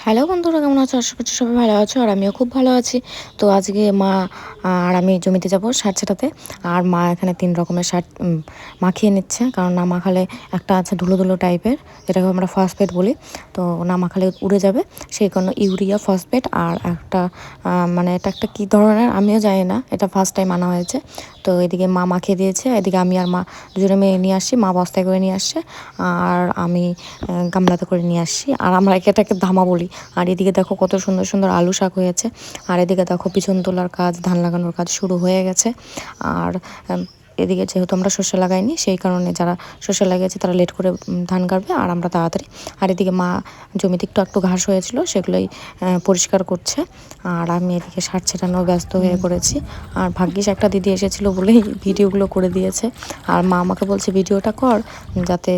Hello বন্ধুরা, কেমন আছো? আশা করছি সবাই ভালো আছো, আর আমিও খুব ভালো আছি। তো আজকে মা আর আমি জমিতে যাব সার ছেটাতে। আর মা এখানে 3 রকমের সার মাখিয়ে নিচ্ছে, কারণ না মাখালে একটা আছে ধুলো ধুলো টাইপের, যেটাকে আমরা ফসফেট বলি। তো না মাখালে উড়ে যাবে, সেই কারণে ইউরিয়া ফসফেট আর একটা মানে এটা একটা কী ধরনের আমিও জানি না, এটা ফার্স্ট টাইম আনা হয়েছে। তো এদিকে মা মাখিয়ে দিয়েছে, এদিকে আমি আর মা দুজনে মেয়ে নিয়ে আসছি, মা বস্তায় করে নিয়ে আসছে আর আমি গামলাতে করে নিয়ে আসছি। আর আমরা এটাকে ধামা বলি। আর এদিকে দেখো কত সুন্দর সুন্দর আলু শাক হয়েছে। আর এদিকে দেখো পিছন তোলার কাজ, ধান লাগানোর কাজ শুরু হয়ে গেছে। আর এদিকে যেহেতু আমরা শস্য লাগাইনি, সেই কারণে যারা শস্য লাগিয়েছে তারা লেট করে ধান কাটবে, আর আমরা তাড়াতাড়ি। আর এদিকে মা জমিতে একটু একটু ঘাস হয়েছিল, সেগুলোই পরিষ্কার করছে। আর আমি এদিকে সার ছেটানো ব্যস্ত হয়ে পড়েছি। আর ভাগ্যিস একটা দিদি এসেছিলো বলেই ভিডিওগুলো করে দিয়েছে। আর মা আমাকে বলছে ভিডিওটা কর, যাতে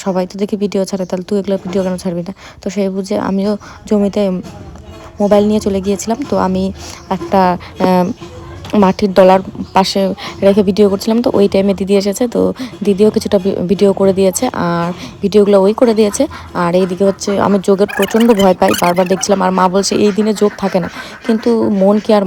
সবাই তো দেখি ভিডিও ছাড়ে, তাহলে তুই এগুলো ভিডিও কেন ছাড়বি না? তো সেই বুঝে আমিও জমিতে মোবাইল নিয়ে চলে গিয়েছিলাম। তো আমি একটা মাটির ডলার পাশে রেখে ভিডিও করছিলাম। তো ওই টাইমে দিদি এসেছে, তো দিদিও কিছুটা ভিডিও করে দিয়েছে, আর ভিডিওগুলো ওই করে দিয়েছে। আর এইদিকে হচ্ছে আমি যোগের প্রচণ্ড ভয় পাই, বারবার দেখছিলাম। আর মা বলছে এই দিনে যোগ থাকে না, কিন্তু মনকে আর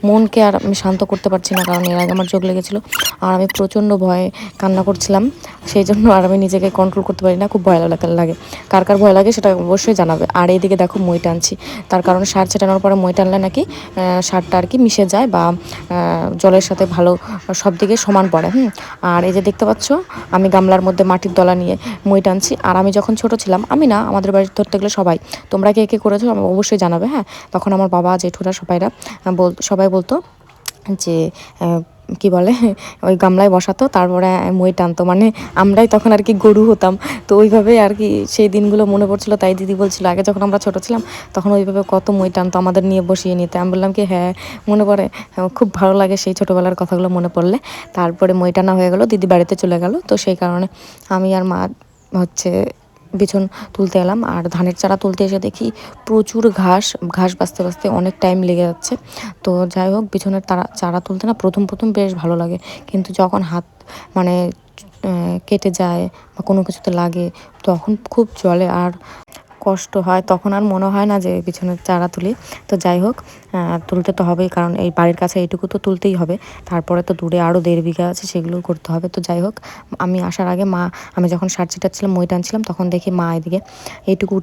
মনকে আর আমি শান্ত করতে পারছি না, কারণ এর আগে আমার যোগ লেগেছিলো। আর আমি প্রচণ্ড ভয়ে কান্না করছিলাম, সেই জন্য আর আমি নিজেকে কন্ট্রোল করতে পারি না, খুব ভয় লাগে। কার কার ভয় লাগে সেটা অবশ্যই জানাবে। আর এইদিকে দেখো মই টানছি, তার কারণে সার ছেটানোর পরে মই টানলে নাকি সারটা আর কি মিশে যায়, বা জলের সাথে ভালো সব দিকে সমান পড়ে। আর এই যে দেখতে পাচ্ছ, আমি গামলার মধ্যে মাটির দলা নিয়ে মই টানছি। আর আমি যখন ছোট ছিলাম, আমি না, আমাদের বাড়ির ধরতে গেলে সবাই, তোমরা কে কে করেছো আমি অবশ্যই জানাবে। হ্যাঁ, তখন আমার বাবা জেঠুরা সবাই বলতো যে কি বলে, ওই গামলায় বসাতো, তারপরে মই টানতো, মানে আমরাই তখন আর কি গরু হতাম। তো ওইভাবেই আর কি সেই দিনগুলো মনে পড়ছিল। তাই দিদি বলছিল আগে যখন আমরা ছোট ছিলাম তখন ওইভাবে কত মই টানতো, আমাদের নিয়ে বসিয়ে নিতে। আমি বললাম কি হ্যাঁ, মনে পড়ে। খুব ভালো লাগে সেই ছোটোবেলার কথাগুলো মনে পড়লে। তারপরে মই টানা হয়ে গেল, দিদি বাড়িতে চলে গেল। তো সেই কারণে আমি আর মা হচ্ছে বিছন তুলতে এলাম। আর ধানের চারা তুলতে এসে দেখি প্রচুর ঘাস বাছতে বাছতে অনেক টাইম লেগে যাচ্ছে। তো যাই হোক, বিছনের চারা তুলতে না প্রথম বেশ ভালো লাগে, কিন্তু যখন হাত মানে কেটে যায় বা কোনো কিছুতে লাগে, তখন খুব জ্বলে আর কষ্ট হয়, তখন আর মনে হয় না যে বিছনের চারা তুলি। তো যাই হোক, তুলতে তো হবেই, কারণ এই বাড়ির কাছে এইটুকু তো তুলতেই হবে। তারপরে তো দূরে আরও 1.5 বিঘা আছে, সেগুলোও করতে হবে। তো যাই হোক, আমি আসার আগে আমি যখন সার ছিটাচ্ছিলাম, মই টানছিলাম, তখন দেখি মা এদিকে এইটুকু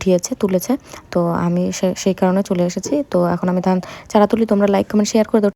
তুলেছে। তো আমি সেই কারণে চলে এসেছি। তো এখন আমি ধান চারা তুলি। তোমরা লাইক কমেন্ট শেয়ার করে দাও।